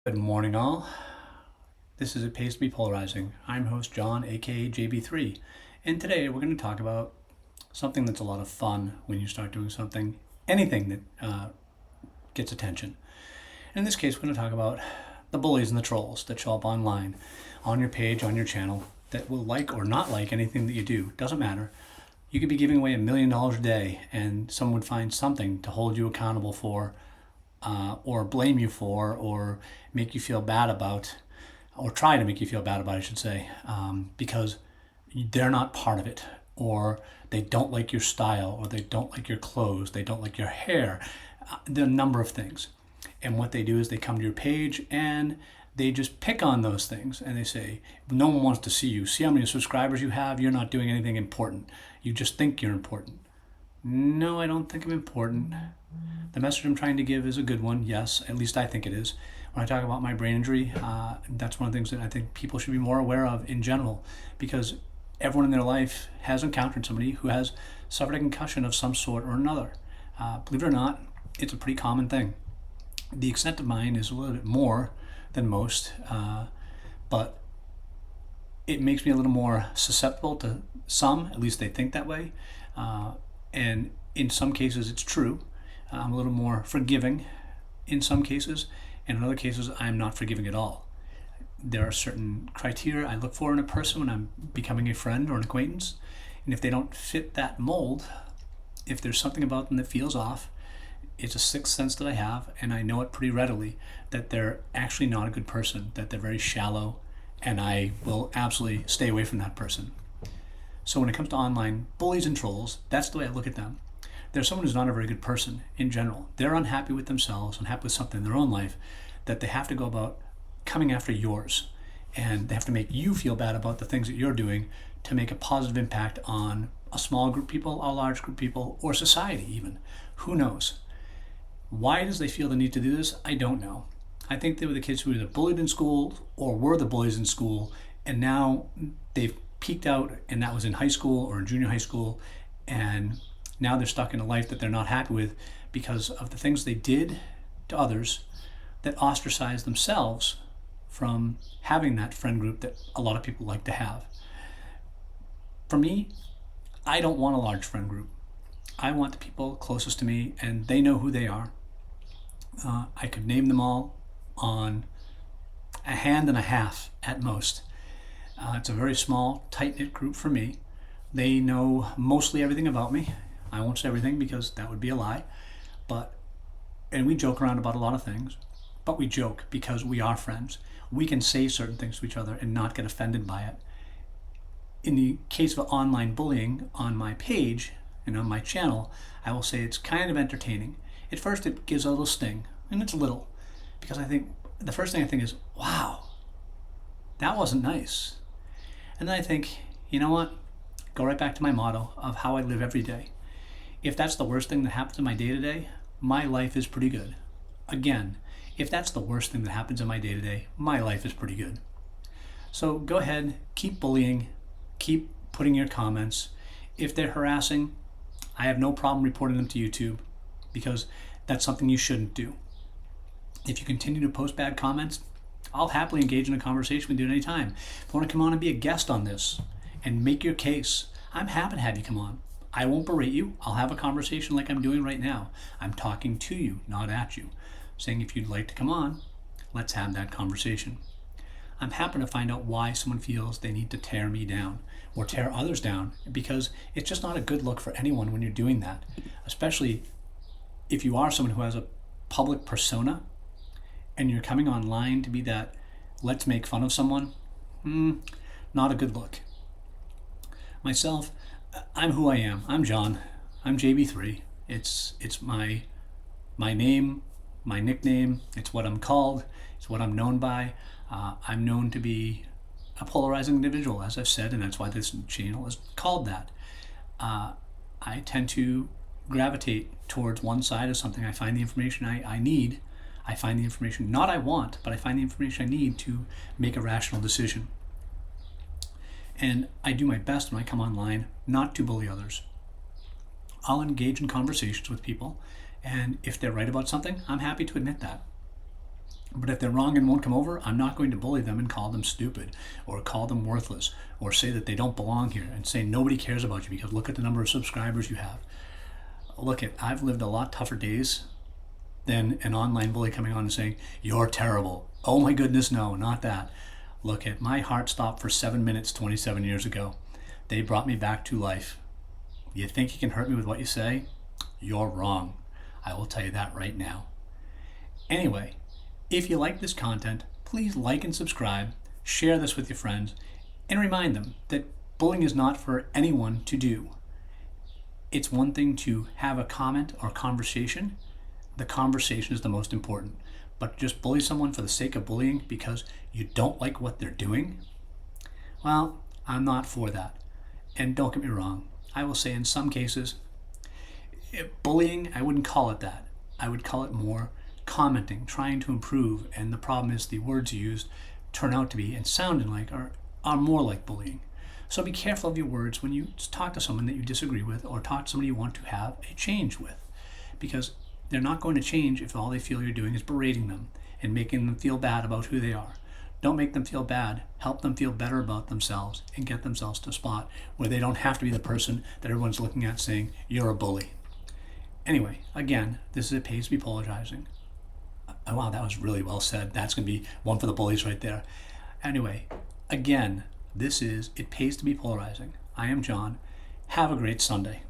Good morning, all. This is It Pays to Be Polarizing. I'm host John, aka JB3, and today we're going to talk about something that's a lot of fun when you start doing something, anything that gets attention. In this case, we're going to talk about the bullies and the trolls that show up online, on your page, on your channel, that will like or not like anything that you do. Doesn't matter. You could be giving away $1 million a day, and someone would find something to hold you accountable for, or blame you for, or make you feel bad about, or try to make you feel bad about, I should say, because they're not part of it, or they don't like your style, or they don't like your clothes, they don't like your hair. There are a number of things. And what they do is they come to your page and they just pick on those things and they say, no one wants to see you. See how many subscribers you have? You're not doing anything important. You just think you're important. No, I don't think I'm important. The message I'm trying to give is a good one, yes, at least I think it is. When I talk about my brain injury, that's one of the things that I think people should be more aware of in general, because everyone in their life has encountered somebody who has suffered a concussion of some sort or another. Believe it or not, it's a pretty common thing. The extent of mine is a little bit more than most, but it makes me a little more susceptible to some, at least they think that way, and in some cases it's true. I'm a little more forgiving in some cases, and in other cases I'm not forgiving at all. There are certain criteria I look for in a person when I'm becoming a friend or an acquaintance, and if they don't fit that mold, if there's something about them that feels off, it's a sixth sense that I have, and I know it pretty readily that they're actually not a good person, that they're very shallow, and I will absolutely stay away from that person. So when it comes to online bullies and trolls, that's the way I look at them. There's someone who's not a very good person in general. They're unhappy with themselves, unhappy with something in their own life, that they have to go about coming after yours. And they have to make you feel bad about the things that you're doing to make a positive impact on a small group of people, a large group of people, or society even. Who knows? Why does they feel the need to do this? I don't know. I think they were the kids who were either bullied in school or were the bullies in school, and now they've peaked out, and that was in high school or in junior high school, and now they're stuck in a life that they're not happy with because of the things they did to others that ostracized themselves from having that friend group that a lot of people like to have. For me, I don't want a large friend group. I want the people closest to me, and they know who they are. I could name them all on a hand and a half at most. It's a very small, tight-knit group for me. They know mostly everything about me. I won't say everything because that would be a lie. And we joke around about a lot of things, but we joke because we are friends. We can say certain things to each other and not get offended by it. In the case of online bullying on my page and on my channel, I will say it's kind of entertaining. At first it gives a little sting, and it's a little, because I think the first thing I think is, wow, that wasn't nice. And then I think, you know what? Go right back to my motto of how I live every day. If that's the worst thing that happens in my day-to-day, my life is pretty good. Again, if that's the worst thing that happens in my day-to-day, my life is pretty good. So go ahead, keep bullying, keep putting your comments. If they're harassing, I have no problem reporting them to YouTube, because that's something you shouldn't do. If you continue to post bad comments, I'll happily engage in a conversation with you at any time. If you want to come on and be a guest on this and make your case, I'm happy to have you come on. I won't berate you. I'll have a conversation like I'm doing right now. I'm talking to you, not at you, saying if you'd like to come on, let's have that conversation. I'm happy to find out why someone feels they need to tear me down or tear others down, because it's just not a good look for anyone when you're doing that, especially if you are someone who has a public persona and you're coming online to be that let's make fun of someone. Not a good look. Myself, I'm who I am. I'm John. I'm JB3. It's my name, my nickname. It's what I'm called. It's what I'm known by. I'm known to be a polarizing individual, as I've said, and that's why this channel is called that. I tend to gravitate towards one side of something. I find the information I need. I find the information, not I want, but I find the information I need to make a rational decision. And I do my best when I come online not to bully others. I'll engage in conversations with people, and if they're right about something, I'm happy to admit that. But if they're wrong and won't come over, I'm not going to bully them and call them stupid or call them worthless or say that they don't belong here and say nobody cares about you because look at the number of subscribers you have. I've lived a lot tougher days than an online bully coming on and saying, you're terrible. Oh my goodness, no, not that. My heart stopped for 7 minutes 27 years ago. They brought me back to life. You think you can hurt me with what you say? You're wrong. I will tell you that right now. Anyway, if you like this content, please like and subscribe, share this with your friends, and remind them that bullying is not for anyone to do. It's one thing to have a comment or conversation. The conversation is the most important. But just bully someone for the sake of bullying because you don't like what they're doing? Well, I'm not for that. And don't get me wrong, I will say in some cases, bullying, I wouldn't call it that. I would call it more commenting, trying to improve, and the problem is the words used turn out to be and sounding like are more like bullying. So be careful of your words when you talk to someone that you disagree with or talk to somebody you want to have a change with, because they're not going to change if all they feel you're doing is berating them and making them feel bad about who they are. Don't make them feel bad. Help them feel better about themselves and get themselves to a spot where they don't have to be the person that everyone's looking at saying, you're a bully. Anyway, again, this is It Pays to Be Polarizing. Oh, wow, that was really well said. That's going to be one for the bullies right there. Anyway, again, this is It Pays to Be Polarizing. I am John. Have a great Sunday.